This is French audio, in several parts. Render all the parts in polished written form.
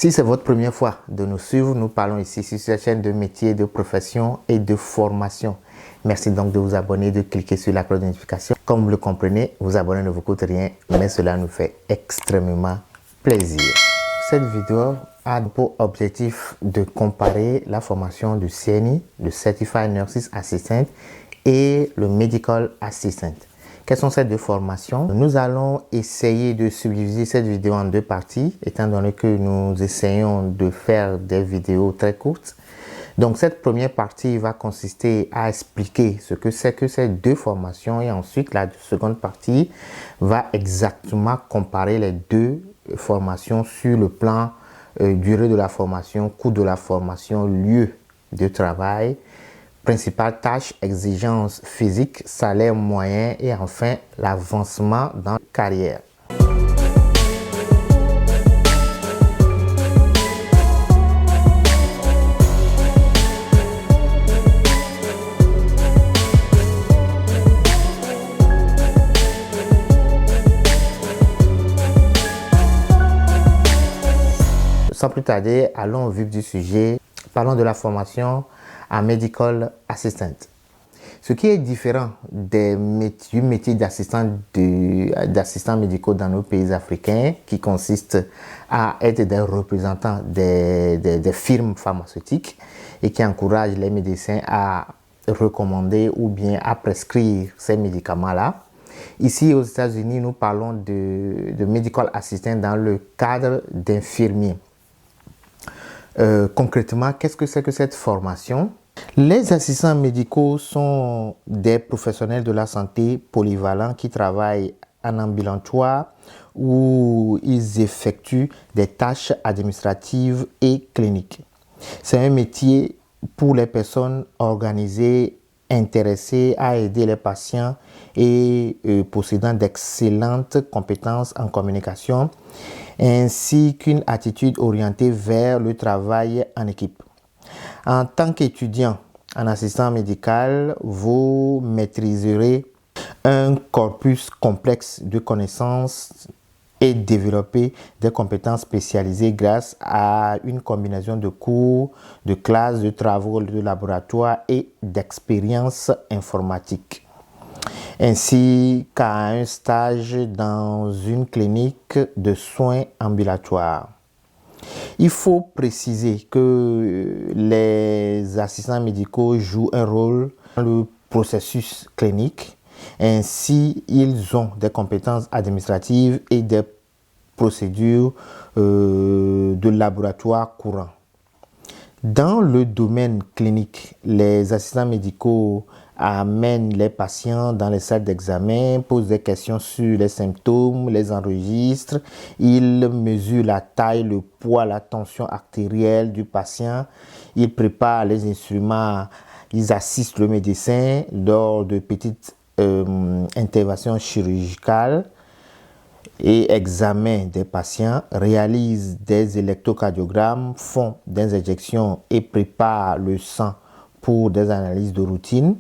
Si c'est votre première fois de nous suivre, nous parlons ici sur cette chaîne de métiers, de profession et de formation. Merci donc de vous abonner, de cliquer sur la cloche de notification. Comme vous le comprenez, vous abonner ne vous coûte rien, mais cela nous fait extrêmement plaisir. Cette vidéo a pour objectif de comparer la formation du CNI, le Certified Nurses Assistant, et le Medical Assistant. Quelles sont ces deux formations? Nous allons essayer de subdiviser cette vidéo en deux parties, étant donné que nous essayons de faire des vidéos très courtes. Donc, cette première partie va consister à expliquer ce que c'est que ces deux formations, et ensuite la seconde partie va exactement comparer les deux formations sur le plan durée de la formation, coût de la formation, lieu de travail, principales tâches, exigences physiques, salaire moyen et enfin l'avancement dans la carrière. Sans plus tarder, allons au vif du sujet. Parlons de la formation en Medical Assistant. Ce qui est différent du métier d'assistant médicaux dans nos pays africains, qui consiste à être des représentants des firmes pharmaceutiques et qui encouragent les médecins à recommander ou bien à prescrire ces médicaments-là. Ici aux États-Unis, nous parlons de Medical Assistant dans le cadre d'infirmiers. Concrètement, qu'est-ce que c'est que cette formation? Les assistants médicaux sont des professionnels de la santé polyvalents qui travaillent en ambulatoire où ils effectuent des tâches administratives et cliniques. C'est un métier pour les personnes organisées, intéressées à aider les patients et possédant d'excellentes compétences en communication, ainsi qu'une attitude orientée vers le travail en équipe. En tant qu'étudiant en assistant médical, vous maîtriserez un corpus complexe de connaissances et développer des compétences spécialisées grâce à une combinaison de cours, de classes, de travaux de laboratoire et d'expériences informatiques, ainsi qu'à un stage dans une clinique de soins ambulatoires. Il faut préciser que les assistants médicaux jouent un rôle dans le processus clinique. Ainsi, ils ont des compétences administratives et des procédures de laboratoire courant. Dans le domaine clinique, les assistants médicaux amènent les patients dans les salles d'examen, posent des questions sur les symptômes, les enregistrent, ils mesurent la taille, le poids, la tension artérielle du patient, ils préparent les instruments, ils assistent le médecin lors de petites interventions chirurgicales et examen des patients, réalisent des électrocardiogrammes, font des injections et préparent le sang pour des analyses de routine.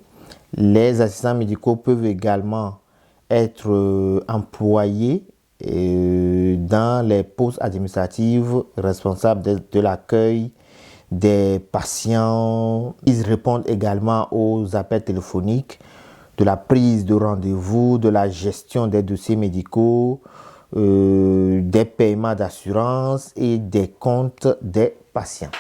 Les assistants médicaux peuvent également être employés dans les postes administratifs responsables de l'accueil des patients. Ils répondent également aux appels téléphoniques, de la prise de rendez-vous, de la gestion des dossiers médicaux, des paiements d'assurance et des comptes des patients.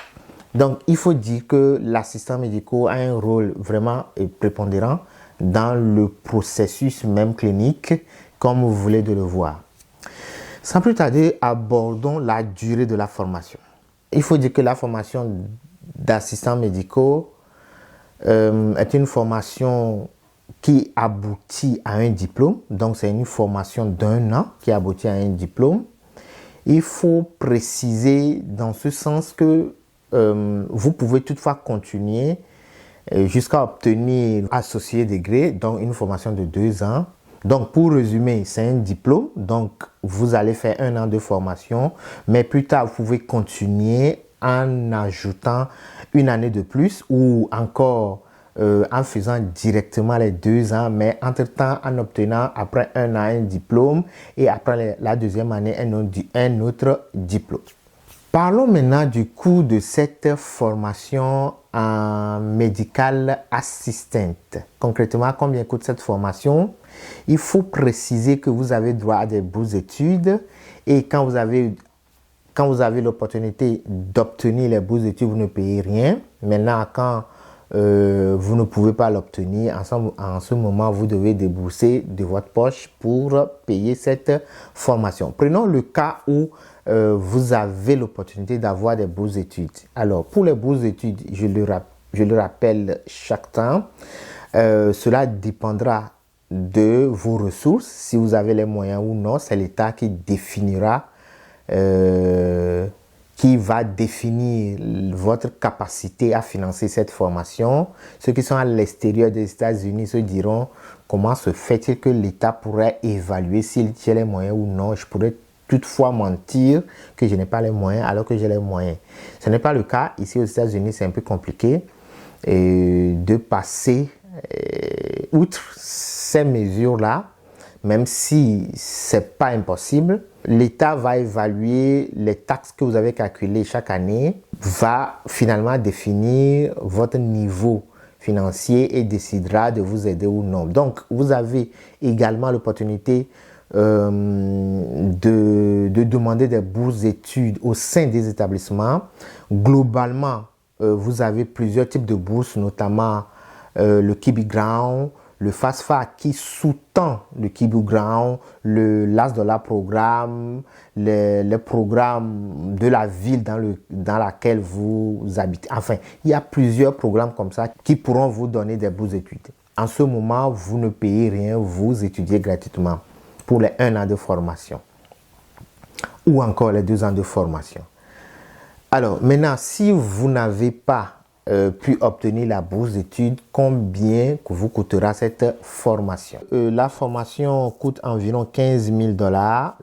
Donc, il faut dire que l'assistant médical a un rôle vraiment prépondérant dans le processus même clinique, comme vous voulez de le voir. Sans plus tarder, abordons la durée de la formation. Il faut dire que la formation d'assistant médical est une formation qui aboutit à un diplôme. Donc, c'est une formation d'1 an qui aboutit à un diplôme. Il faut préciser dans ce sens que vous pouvez toutefois continuer jusqu'à obtenir associé degré, donc une formation de 2 ans. Donc, pour résumer, c'est un diplôme. Donc, vous allez faire 1 an de formation, mais plus tard, vous pouvez continuer en ajoutant une année de plus ou encore en faisant directement les 2 ans, mais entre-temps en obtenant après 1 an un diplôme et après la deuxième année un autre diplôme. Parlons maintenant du coût de cette formation en medical assistant. Concrètement, combien coûte cette formation? Il faut préciser que vous avez droit à des bourses d'études et quand vous avez l'opportunité d'obtenir les bourses d'études, vous ne payez rien. Maintenant, quand vous ne pouvez pas l'obtenir, en ce moment, vous devez débourser de votre poche pour payer cette formation. Prenons le cas où vous avez l'opportunité d'avoir des bourses d'études. Alors, pour les bourses d'études, je le rappelle chaque temps, cela dépendra de vos ressources, si vous avez les moyens ou non. C'est l'État qui définira, qui va définir votre capacité à financer cette formation. Ceux qui sont à l'extérieur des États-Unis se diront comment se fait-il que l'État pourrait évaluer s'il a les moyens ou non. Je pourrais toutefois mentir que je n'ai pas les moyens alors que j'ai les moyens. Ce n'est pas le cas. Ici aux États-Unis, c'est un peu compliqué de passer outre ces mesures-là, même si ce n'est pas impossible. L'État va évaluer les taxes que vous avez calculées chaque année, va finalement définir votre niveau financier et décidera de vous aider ou non. Donc, vous avez également l'opportunité de demander des bourses d'études au sein des établissements. Globalement, vous avez plusieurs types de bourses, notamment le Kibi Ground, le FAFSA qui sous-tend le Kibi Ground, le Last Dollar Programme, les programmes de la ville dans laquelle vous habitez. Enfin, il y a plusieurs programmes comme ça qui pourront vous donner des bourses d'études. En ce moment, vous ne payez rien, vous étudiez gratuitement pour les 1 an de formation ou encore les 2 ans de formation. Alors, maintenant, si vous n'avez pas pu obtenir la bourse d'études, combien vous coûtera cette formation? La formation coûte environ 15 000 $,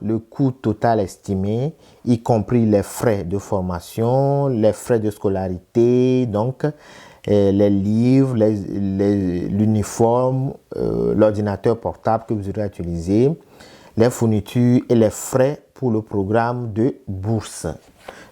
le coût total estimé, y compris les frais de formation, les frais de scolarité, donc les livres, l'uniforme, l'ordinateur portable que vous aurez utilisé, les fournitures et les frais pour le programme de bourse.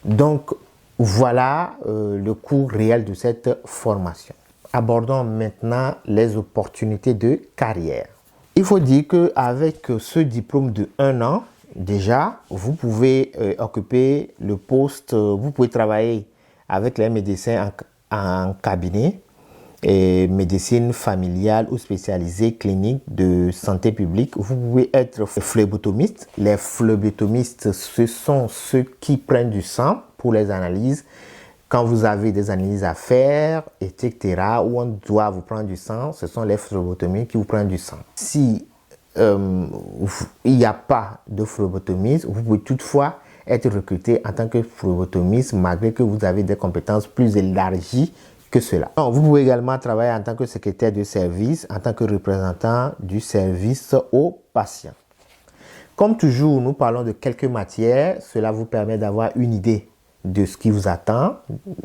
Donc, voilà le coût réel de cette formation. Abordons maintenant les opportunités de carrière. Il faut dire qu'avec ce diplôme de 1 an, déjà, vous pouvez occuper le poste, vous pouvez travailler avec les médecins en cabinet, et médecine familiale ou spécialisée clinique de santé publique. Vous pouvez être phlébotomiste. Les phlébotomistes, ce sont ceux qui prennent du sang pour les analyses. Quand vous avez des analyses à faire, etc., où on doit vous prendre du sang, ce sont les phlébotomistes qui vous prennent du sang. Si il n'y a pas de phlébotomiste, vous pouvez toutefois être recruté en tant que phlébotomiste malgré que vous avez des compétences plus élargies que cela. Donc, vous pouvez également travailler en tant que secrétaire de service, en tant que représentant du service aux patients. Comme toujours, nous parlons de quelques matières. Cela vous permet d'avoir une idée de ce qui vous attend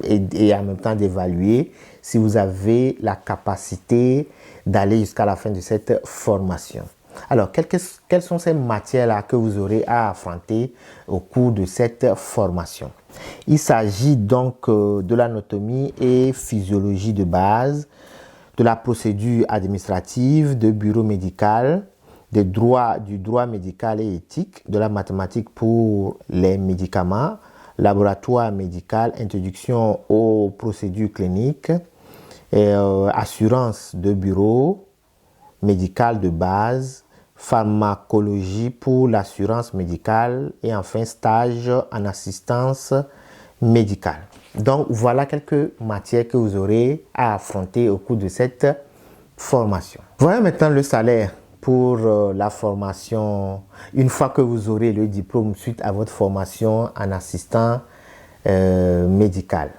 et en même temps d'évaluer si vous avez la capacité d'aller jusqu'à la fin de cette formation. Alors, quelles sont ces matières-là que vous aurez à affronter au cours de cette formation? Il s'agit donc de l'anatomie et physiologie de base, de la procédure administrative, de bureau médical, du droit médical et éthique, de la mathématique pour les médicaments, laboratoire médical, introduction aux procédures cliniques, assurance de bureau médical de base, pharmacologie pour l'assurance médicale et enfin stage en assistance médicale. Donc voilà quelques matières que vous aurez à affronter au cours de cette formation. Voilà maintenant le salaire pour la formation une fois que vous aurez le diplôme suite à votre formation en assistant médical.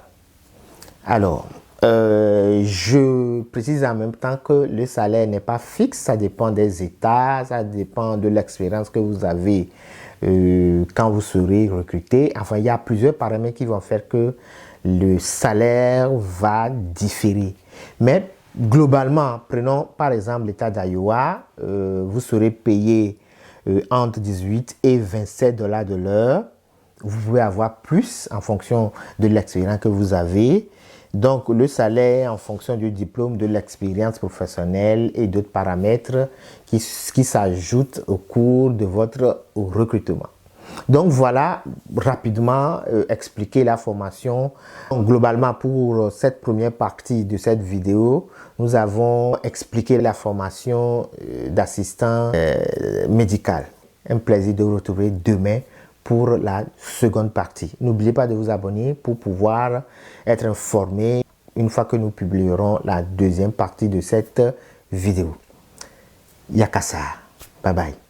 Alors, je précise en même temps que le salaire n'est pas fixe, ça dépend des États, ça dépend de l'expérience que vous avez quand vous serez recruté. Enfin, il y a plusieurs paramètres qui vont faire que le salaire va différer. Mais globalement, prenons par exemple l'État d'Iowa, vous serez payé entre 18 et 27 $ de l'heure. vous pouvez avoir plus en fonction de l'expérience que vous avez. Donc, le salaire en fonction du diplôme, de l'expérience professionnelle et d'autres paramètres qui s'ajoutent au cours de votre recrutement. Donc, voilà rapidement expliquer la formation. Donc, globalement, pour cette première partie de cette vidéo, nous avons expliqué la formation d'assistant médical. Un plaisir de vous retrouver demain pour la seconde partie. N'oubliez pas de vous abonner pour pouvoir être informé une fois que nous publierons la deuxième partie de cette vidéo. Yakasa. Bye bye.